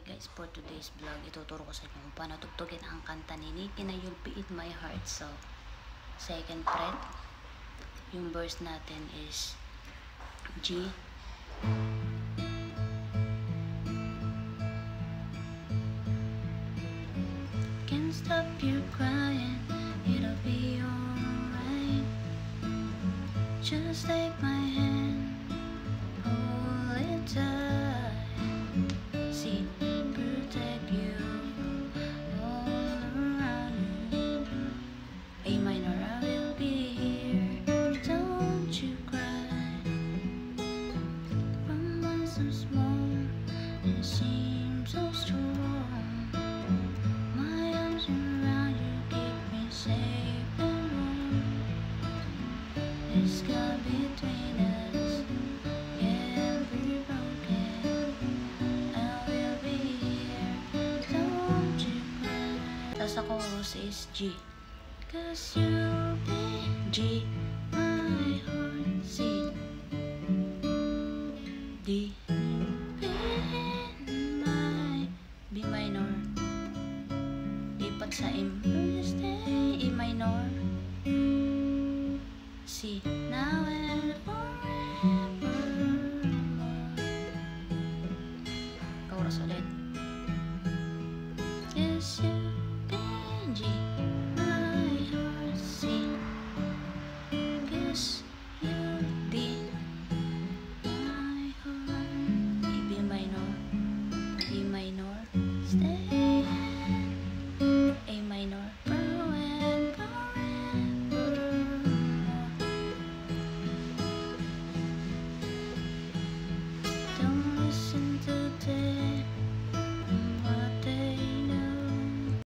guys, for today's vlog, ituturo ko sa inyo kung paano tugtugin ang kanta ni Nicki na You'll Be In My Heart. So, second fret, yung verse natin is G, can't stop you crying, it'll be alright, just take my hand, hold it tight, see, protect you all around you. A minor, I will be here, don't you cry, from one so small and seems so strong, my arms around you keep me safe and warm. This God between us can't be broken, I will be here, don't you cry. Tapos sa chorus is G, cause you'll be G, my heart, C, D, B minor, lipat sa M, stay, E minor, C, now and forevermore. Chorus ulit. Yes, you